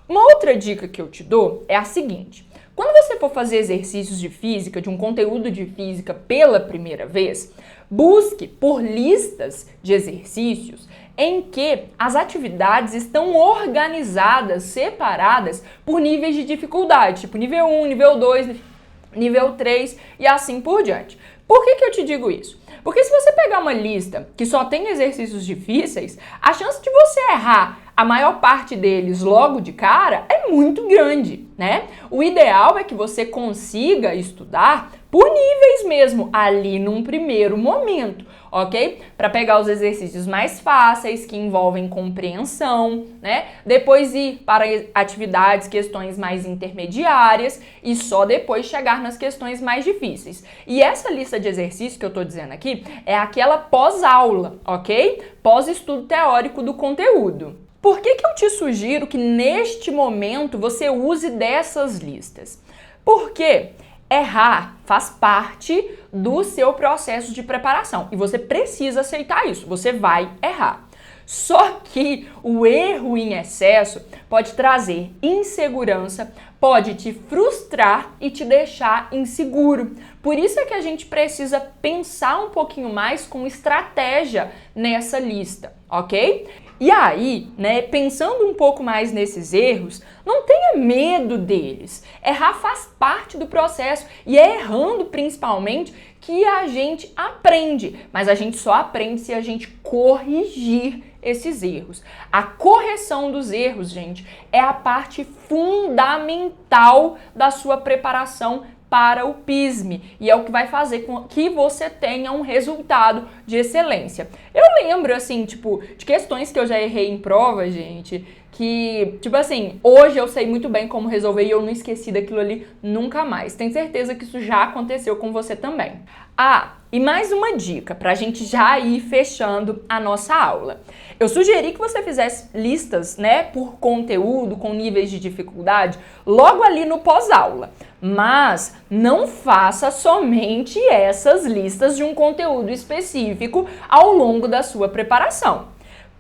Uma outra dica que eu te dou é a seguinte: quando você for fazer exercícios de física, de um conteúdo de física pela primeira vez, busque por listas de exercícios em que as atividades estão organizadas, separadas por níveis de dificuldade, tipo nível 1, nível 2, nível 3 e assim por diante. Por que eu te digo isso? Porque se você pegar uma lista que só tem exercícios difíceis, a chance de você errar a maior parte deles logo de cara é muito grande, né? O ideal é que você consiga estudar por níveis mesmo, ali num primeiro momento, ok? Para pegar os exercícios mais fáceis, que envolvem compreensão, né? Depois ir para atividades, questões mais intermediárias e só depois chegar nas questões mais difíceis. E essa lista de exercícios que eu tô dizendo aqui é aquela pós-aula, ok? Pós-estudo teórico do conteúdo. Por que eu te sugiro que neste momento você use dessas listas? Porque errar faz parte do seu processo de preparação e você precisa aceitar isso, você vai errar. Só que o erro em excesso pode trazer insegurança, pode te frustrar e te deixar inseguro. Por isso é que a gente precisa pensar um pouquinho mais com estratégia nessa lista, ok? E aí, né, pensando um pouco mais nesses erros, não tenha medo deles. Errar faz parte do processo e é errando principalmente que a gente aprende, mas a gente só aprende se a gente corrigir esses erros. A correção dos erros, gente, é a parte fundamental da sua preparação para o PISM e é o que vai fazer com que você tenha um resultado de excelência. Eu lembro, assim, tipo, de questões que eu já errei em prova, gente, que, tipo assim, hoje eu sei muito bem como resolver e eu não esqueci daquilo ali nunca mais. Tenho certeza que isso já aconteceu com você também. Ah, e mais uma dica pra gente já ir fechando a nossa aula. Eu sugeri que você fizesse listas, né, por conteúdo, com níveis de dificuldade, logo ali no pós-aula. Mas não faça somente essas listas de um conteúdo específico ao longo da sua preparação.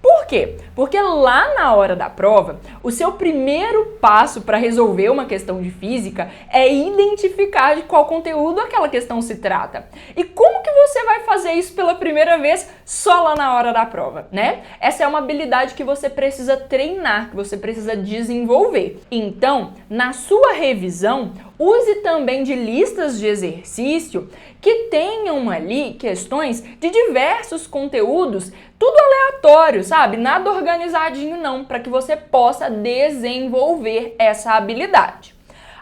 Por quê? Porque lá na hora da prova, o seu primeiro passo para resolver uma questão de física é identificar de qual conteúdo aquela questão se trata. E como que você vai fazer isso pela primeira vez só lá na hora da prova, né? Essa é uma habilidade que você precisa treinar, que você precisa desenvolver. Então, na sua revisão, use também de listas de exercício que tenham ali questões de diversos conteúdos, tudo aleatório, sabe? Nada organizadinho não, para que você possa desenvolver essa habilidade.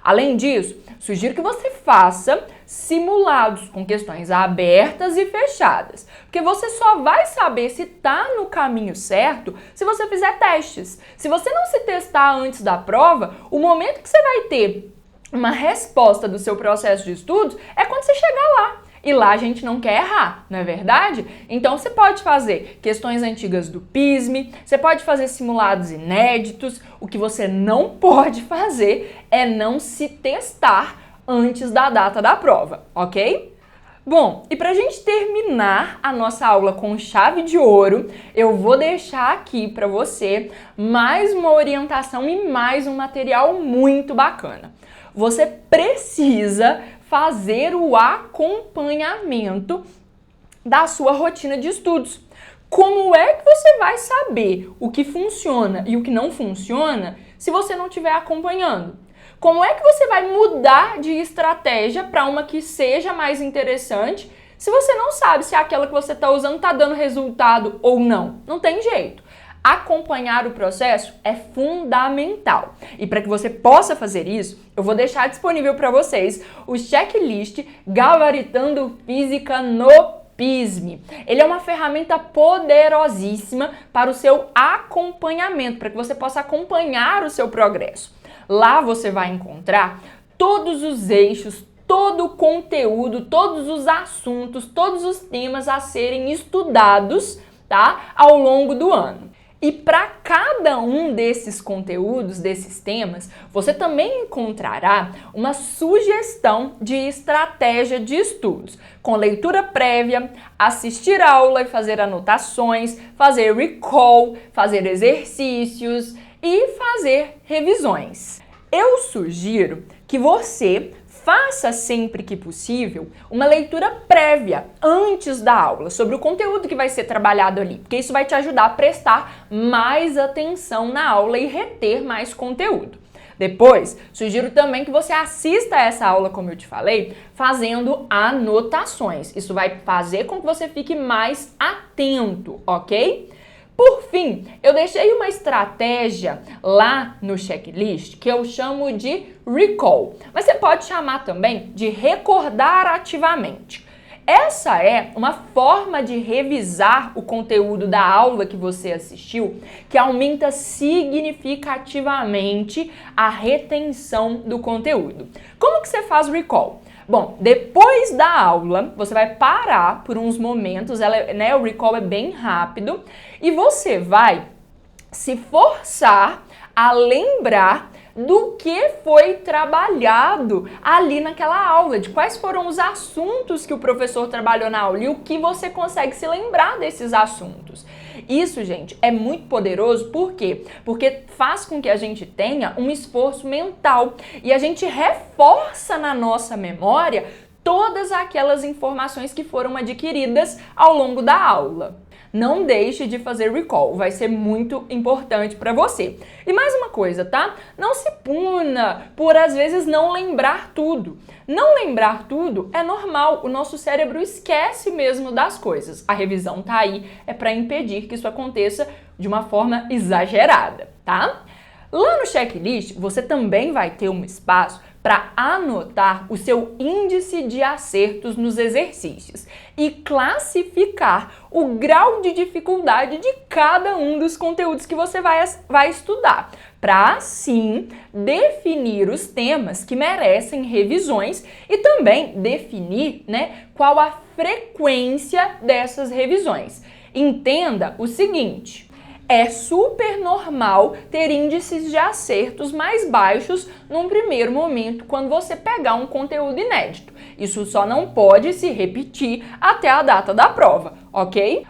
Além disso, sugiro que você faça simulados com questões abertas e fechadas, porque você só vai saber se está no caminho certo se você fizer testes. Se você não se testar antes da prova, o momento que você vai ter uma resposta do seu processo de estudos é quando você chegar lá. E lá a gente não quer errar, não é verdade? Então você pode fazer questões antigas do PISM, você pode fazer simulados inéditos. O que você não pode fazer é não se testar antes da data da prova, ok? Bom, e para a gente terminar a nossa aula com chave de ouro, eu vou deixar aqui para você mais uma orientação e mais um material muito bacana. Você precisa fazer o acompanhamento da sua rotina de estudos. Como é que você vai saber o que funciona e o que não funciona se você não estiver acompanhando? Como é que você vai mudar de estratégia para uma que seja mais interessante se você não sabe se aquela que você está usando está dando resultado ou não? Não tem jeito. Acompanhar o processo é fundamental. E para que você possa fazer isso, eu vou deixar disponível para vocês o checklist Gabaritando Física no PISM. Ele é uma ferramenta poderosíssima para o seu acompanhamento, para que você possa acompanhar o seu progresso. Lá você vai encontrar todos os eixos, todo o conteúdo, todos os assuntos, todos os temas a serem estudados, tá, ao longo do ano. E para cada um desses conteúdos, desses temas, você também encontrará uma sugestão de estratégia de estudos, com leitura prévia, assistir aula e fazer anotações, fazer recall, fazer exercícios e fazer revisões. Eu sugiro que você faça sempre que possível uma leitura prévia antes da aula sobre o conteúdo que vai ser trabalhado ali, porque isso vai te ajudar a prestar mais atenção na aula e reter mais conteúdo. Depois, sugiro também que você assista a essa aula, como eu te falei, fazendo anotações. Isso vai fazer com que você fique mais atento, ok? Por fim, eu deixei uma estratégia lá no checklist que eu chamo de recall, mas você pode chamar também de recordar ativamente. Essa é uma forma de revisar o conteúdo da aula que você assistiu que aumenta significativamente a retenção do conteúdo. Como que você faz o recall? Bom, depois da aula, você vai parar por uns momentos, o recall é bem rápido, e você vai se forçar a lembrar do que foi trabalhado ali naquela aula, de quais foram os assuntos que o professor trabalhou na aula e o que você consegue se lembrar desses assuntos. Isso, gente, é muito poderoso, por quê? Porque faz com que a gente tenha um esforço mental e a gente reforça na nossa memória todas aquelas informações que foram adquiridas ao longo da aula. Não deixe de fazer recall, vai ser muito importante para você. E mais uma coisa, tá? Não se puna por às vezes não lembrar tudo. Não lembrar tudo é normal, o nosso cérebro esquece mesmo das coisas. A revisão tá aí, é para impedir que isso aconteça de uma forma exagerada, tá? Lá no checklist, você também vai ter um espaço para anotar o seu índice de acertos nos exercícios e classificar o grau de dificuldade de cada um dos conteúdos que você vai estudar, para assim definir os temas que merecem revisões e também definir, qual a frequência dessas revisões. Entenda o seguinte: é super normal ter índices de acertos mais baixos num primeiro momento quando você pegar um conteúdo inédito. Isso só não pode se repetir até a data da prova, ok?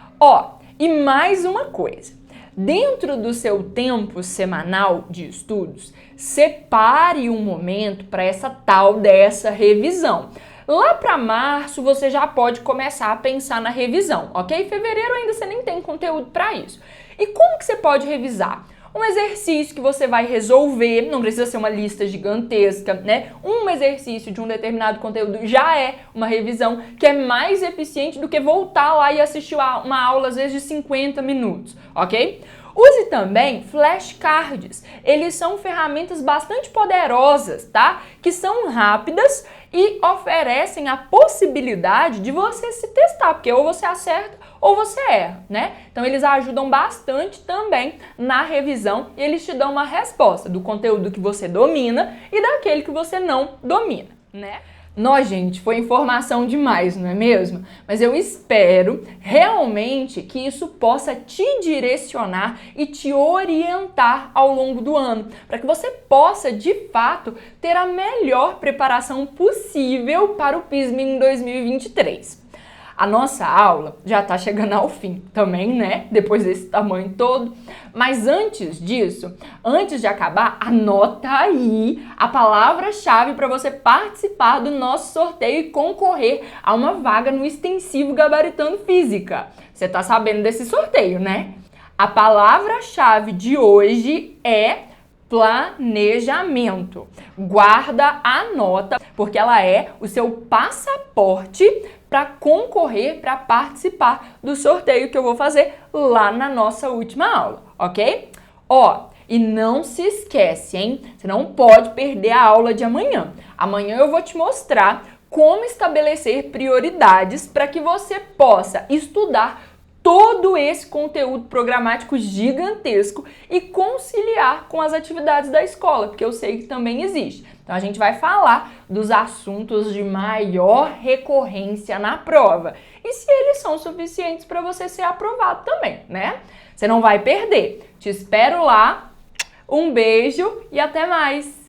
E mais uma coisa. Dentro do seu tempo semanal de estudos, separe um momento para dessa revisão. Lá para março você já pode começar a pensar na revisão, ok? Em fevereiro ainda você nem tem conteúdo para isso. E como que você pode revisar? Um exercício que você vai resolver, não precisa ser uma lista gigantesca, Um exercício de um determinado conteúdo já é uma revisão que é mais eficiente do que voltar lá e assistir uma aula, às vezes, de 50 minutos, ok? Use também flashcards. Eles são ferramentas bastante poderosas, tá? Que são rápidas e oferecem a possibilidade de você se testar, porque ou você acerta ou você erra, Então eles ajudam bastante também na revisão e eles te dão uma resposta do conteúdo que você domina e daquele que você não domina, Nós, gente, foi informação demais, não é mesmo? Mas eu espero realmente que isso possa te direcionar e te orientar ao longo do ano, para que você possa, de fato, ter a melhor preparação possível para o PISM em 2023. A nossa aula já está chegando ao fim também, Depois desse tamanho todo. Mas antes disso, antes de acabar, anota aí a palavra-chave para você participar do nosso sorteio e concorrer a uma vaga no extensivo Gabaritando Física. Você está sabendo desse sorteio, A palavra-chave de hoje é planejamento. Guarda, anota, porque ela é o seu passaporte para concorrer, para participar do sorteio que eu vou fazer lá na nossa última aula, ok? E não se esquece, hein? Você não pode perder a aula de amanhã. Amanhã eu vou te mostrar como estabelecer prioridades para que você possa estudar todo esse conteúdo programático gigantesco e conciliar com as atividades da escola, porque eu sei que também existe. Então a gente vai falar dos assuntos de maior recorrência na prova e se eles são suficientes para você ser aprovado também, Você não vai perder. Te espero lá. Um beijo e até mais!